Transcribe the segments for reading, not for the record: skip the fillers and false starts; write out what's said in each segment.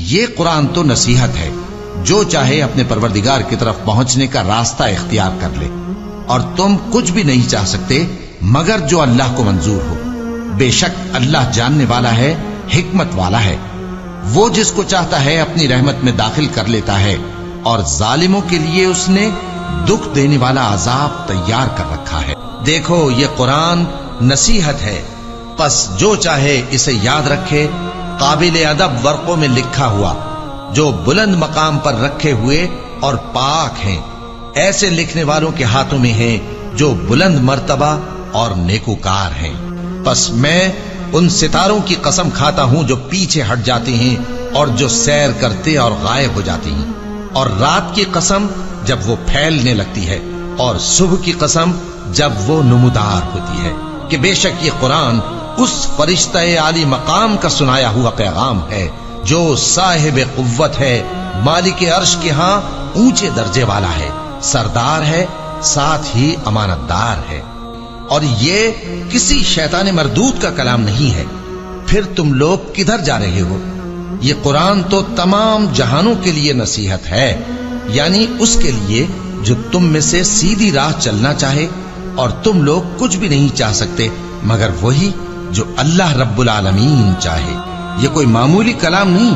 یہ قرآن تو نصیحت ہے، جو چاہے اپنے پروردگار کی طرف پہنچنے کا راستہ اختیار کر لے، اور تم کچھ بھی نہیں چاہ سکتے مگر جو اللہ کو منظور ہو۔ بے شک اللہ جاننے والا ہے، حکمت والا ہے۔ وہ جس کو چاہتا ہے اپنی رحمت میں داخل کر لیتا ہے، اور ظالموں کے لیے اس نے دکھ دینے والا عذاب تیار کر رکھا ہے۔ دیکھو یہ قرآن نصیحت ہے، پس جو چاہے اسے یاد رکھے، قابل ادب ورقوں میں لکھا ہوا، جو بلند مقام پر رکھے ہوئے اور پاک ہیں، ایسے لکھنے والوں کے ہاتھوں میں ہیں جو بلند مرتبہ اور نیکوکار ہیں۔ پس میں ان ستاروں کی قسم کھاتا ہوں جو پیچھے ہٹ جاتے ہیں اور جو سیر کرتے اور غائب ہو جاتے ہیں، اور رات کی قسم جب وہ پھیلنے لگتی ہے، اور صبح کی قسم جب وہ نمودار ہوتی ہے، کہ بے شک یہ قرآن اس فرشتہ عالی مقام کا سنایا ہوا پیغام ہے جو صاحب قوت ہے، مالک عرش کے ہاں اونچے درجے والا ہے، سردار ہے، ساتھ ہی امانت دار ہے۔ اور یہ کسی شیطان مردود کا کلام نہیں ہے۔ پھر تم لوگ کدھر جا رہے ہو؟ یہ قرآن تو تمام جہانوں کے لیے نصیحت ہے، یعنی اس کے لیے جو تم میں سے سیدھی راہ چلنا چاہے، اور تم لوگ کچھ بھی نہیں چاہ سکتے مگر وہی جو اللہ رب العالمین چاہے۔ یہ کوئی معمولی کلام نہیں،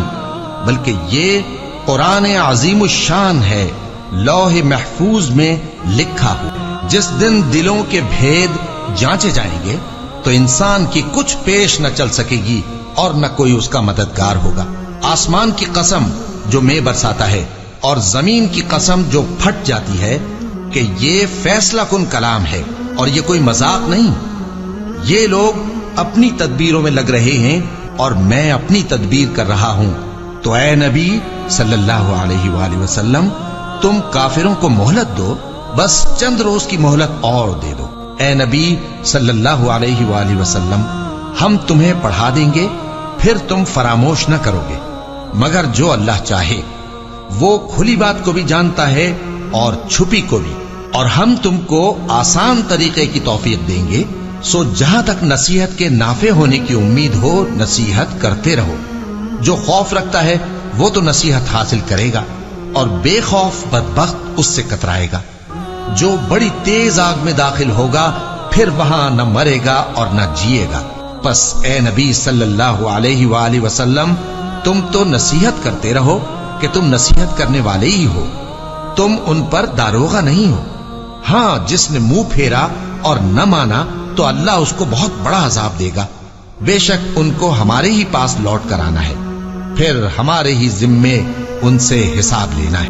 بلکہ یہ قرآن عظیم الشان ہے، لوح محفوظ میں لکھا ہوا۔ جس دن دلوں کے بھید جانچے جائیں گے تو انسان کی کچھ پیش نہ چل سکے گی اور نہ کوئی اس کا مددگار ہوگا۔ آسمان کی قسم جو مے برساتا ہے، اور زمین کی قسم جو پھٹ جاتی ہے، کہ یہ فیصلہ کن کلام ہے اور یہ کوئی مذاق نہیں۔ یہ لوگ اپنی تدبیروں میں لگ رہے ہیں اور میں اپنی تدبیر کر رہا ہوں، تو اے نبی صلی اللہ علیہ وآلہ وسلم تم کافروں کو مہلت دو، بس چند روز کی مہلت اور دے دو۔ اے نبی صلی اللہ علیہ وآلہ وسلم ہم تمہیں پڑھا دیں گے، پھر تم فراموش نہ کرو گے، مگر جو اللہ چاہے۔ وہ کھلی بات کو بھی جانتا ہے اور چھپی کو بھی، اور ہم تم کو آسان طریقے کی توفیق دیں گے، سو جہاں تک نصیحت کے نافع ہونے کی امید ہو نصیحت کرتے رہو۔ جو خوف رکھتا ہے وہ تو نصیحت حاصل کرے گا، اور بے خوف بدبخت اس سے کترائے گا۔ جو بڑی تیز آگ میں داخل ہوگا پھر وہاں نہ مرے گا اور نہ جیے گا۔ پس اے نبی صلی اللہ علیہ وآلہ وسلم تم تو نصیحت کرتے رہو کہ تم نصیحت کرنے والے ہی ہو، تم ان پر داروغہ نہیں ہو۔ ہاں جس نے منہ پھیرا اور نہ مانا تو اللہ اس کو بہت بڑا عذاب دے گا۔ بے شک ان کو ہمارے ہی پاس لوٹ کر آنا ہے، پھر ہمارے ہی ذمے ان سے حساب لینا ہے۔